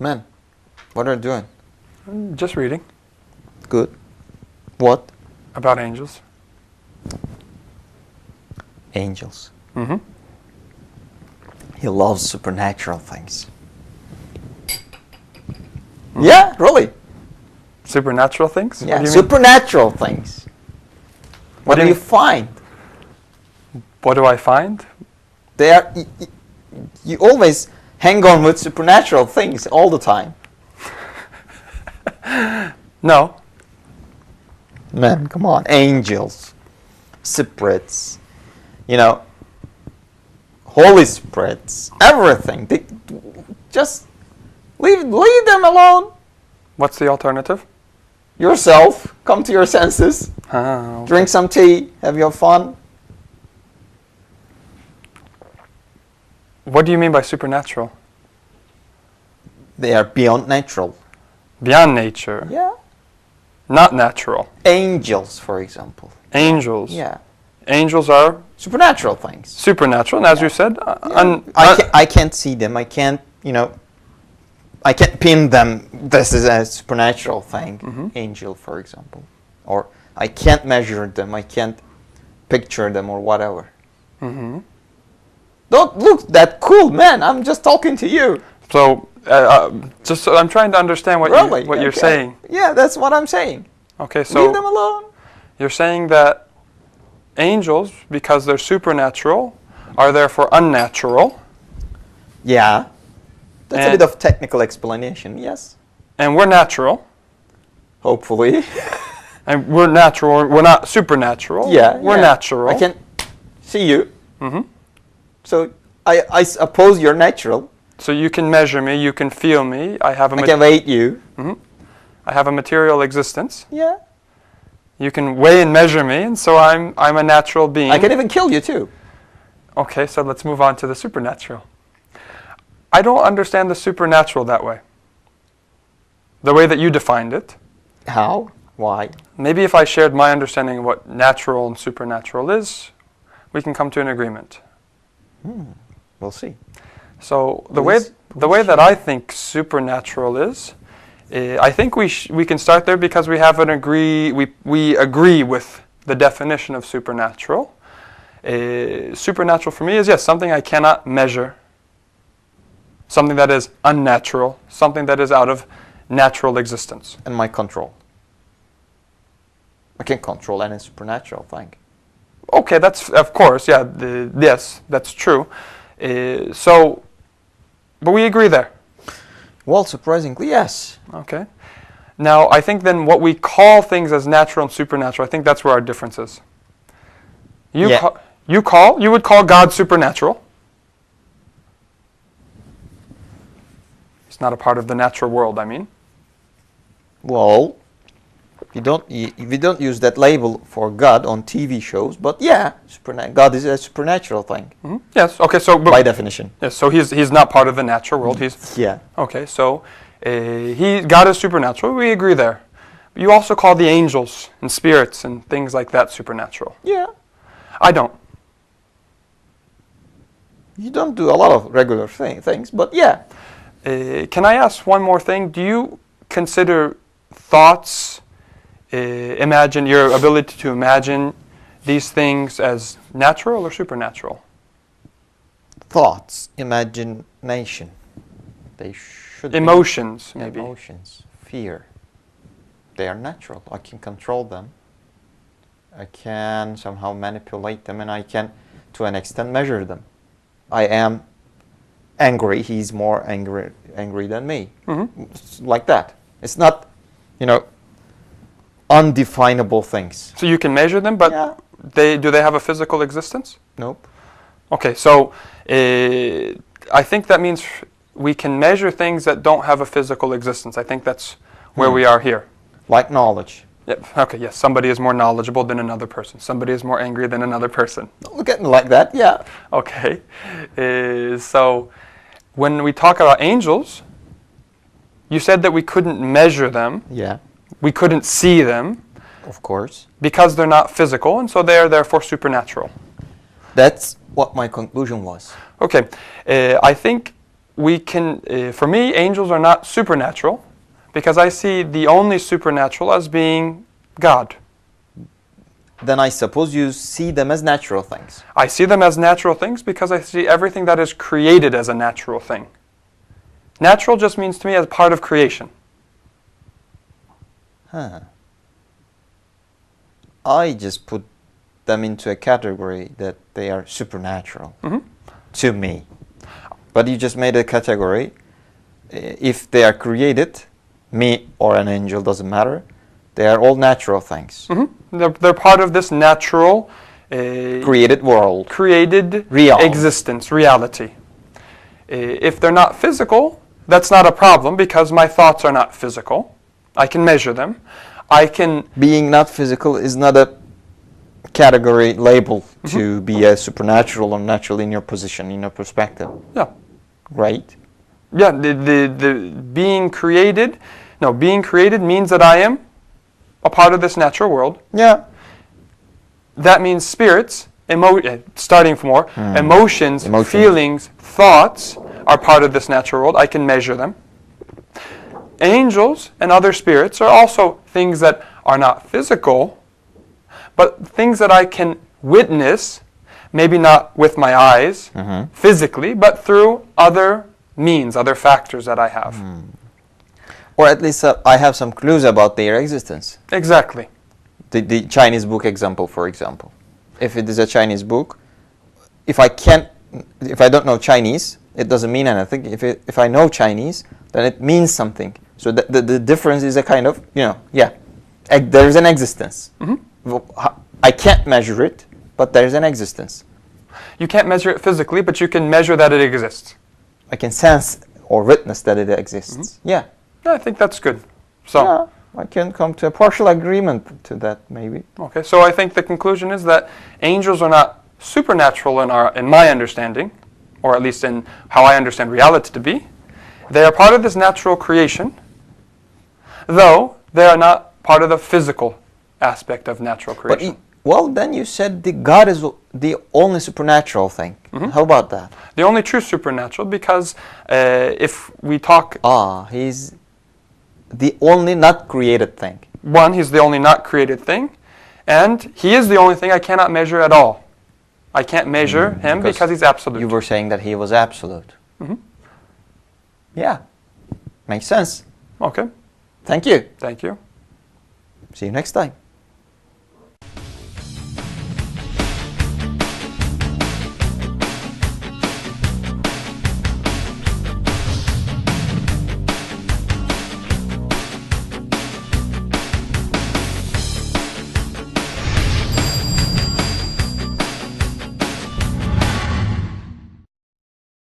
Man, what are you doing? Just reading. Good. What? About angels. Angels. Mm-hmm. He loves supernatural things. Yeah, really. Supernatural things? Yeah, What do you mean? supernatural things. What do you find? What do I find? They are. You always hang on with supernatural things all the time. No. Man, come on. Angels, spirits, holy spirits, everything. Just leave them alone. What's the alternative? Yourself. Come to your senses. Okay. Drink some tea. Have your fun. What do you mean by supernatural? They are beyond natural. Beyond nature. Yeah. Not natural. Angels, for example. Angels. Yeah. Angels are Supernatural things. supernatural, and as you said, I can't see them. I can't pin them. This is a supernatural thing. Mm-hmm. Angel, for example. Or I can't measure them. I can't picture them or whatever. Mm-hmm. Don't look that cool, man. I'm just talking to you. So, I'm trying to understand what you're saying. Yeah, that's what I'm saying. Okay, so leave them alone. You're saying that angels, because they're supernatural, are therefore unnatural. Yeah. That's a bit of technical explanation, yes. And we're natural. Hopefully. And we're natural. We're not supernatural. Yeah. We're natural. I can see you. Mm-hmm. So I suppose you're natural. So you can measure me. You can feel me. I can weight you. Mm-hmm. I have a material existence. Yeah. You can weigh and measure me, and so I'm a natural being. I can even kill you too. Okay, so let's move on to the supernatural. I don't understand the supernatural that way. The way that you defined it. How? Why? Maybe if I shared my understanding of what natural and supernatural is, we can come to an agreement. We'll see. So the way that I think supernatural is, I think we can start there because we agree with the definition of supernatural. Supernatural for me is, yes, something I cannot measure, something that is unnatural, something that is out of natural existence. And my control. I can't control any supernatural thing. Okay, that's, of course, yeah, yes, that's true. But we agree there. Well, surprisingly, yes. Okay. Now, I think then what we call things as natural and supernatural, I think that's where our difference is. You would call God supernatural. It's not a part of the natural world, I mean. Well, we don't use that label for God on TV shows, but yeah, God is a supernatural thing. Mm-hmm. Yes. Okay. So by definition. Yes. So he's not part of the natural world. Yeah. Okay. So God is supernatural. We agree there. You also call the angels and spirits and things like that supernatural. Yeah. I don't. You don't do a lot of regular things, but yeah. Can I ask one more thing? Do you consider thoughts, imagine your ability to imagine these things as natural or supernatural? Thoughts, imagination. They should Emotions, be. Maybe. Emotions, fear. They are natural. I can control them. I can somehow manipulate them, and I can, to an extent, measure them. I am angry. He's more angry than me. Mm-hmm. It's like that. It's not, undefinable things. So you can measure them, but do they have a physical existence? Nope. Okay, so I think that means we can measure things that don't have a physical existence. I think that's where we are here. Like knowledge. Yep. Okay, yes. Somebody is more knowledgeable than another person. Somebody is more angry than another person. Don't look at me like that, yeah. Okay. So when we talk about angels, you said that we couldn't measure them. Yeah. We couldn't see them. Of course. Because they're not physical, and so they are therefore supernatural. That's what my conclusion was. Okay. I think we can, for me, angels are not supernatural because I see the only supernatural as being God. Then I suppose you see them as natural things. I see them as natural things because I see everything that is created as a natural thing. Natural just means to me as part of creation. Huh. I just put them into a category that they are supernatural to me. But you just made a category. If they are created, me or an angel, doesn't matter. They are all natural things. They're part of this natural created world. Created Real. Existence, reality. If they're not physical, that's not a problem because my thoughts are not physical. I can measure them. I can... Being not physical is not a category label to be a supernatural or natural in your position, in your perspective. Yeah. Right? Yeah, the being created, no, being created means that I am a part of this natural world. Yeah. That means spirits, starting from more, emotions, feelings, thoughts are part of this natural world. I can measure them. Angels and other spirits are also things that are not physical, but things that I can witness, maybe not with my eyes, physically, but through other means, other factors that I have. Or at least I have some clues about their existence. Exactly. The Chinese book example, for example. If it is a Chinese book, if I don't know Chinese, it doesn't mean anything. If I know Chinese, then it means something. So the difference is a kind of, there is an existence. I can't measure it, but there is an existence. You can't measure it physically, but you can measure that it exists. I can sense or witness that it exists. Yeah. I think that's good. So. Yeah, I can come to a partial agreement to that, maybe. Okay, so I think the conclusion is that angels are not supernatural in my understanding, or at least in how I understand reality to be. They are part of this natural creation, though they are not part of the physical aspect of natural creation. Well, then you said God is the only supernatural thing. How about that? The only true supernatural, because if we talk... He's the only not created thing. One, he's the only not created thing, and he is the only thing I cannot measure at all. I can't measure him because he's absolute. You were saying that he was absolute. Yeah, makes sense. Okay. Thank you. Thank you. See you next time.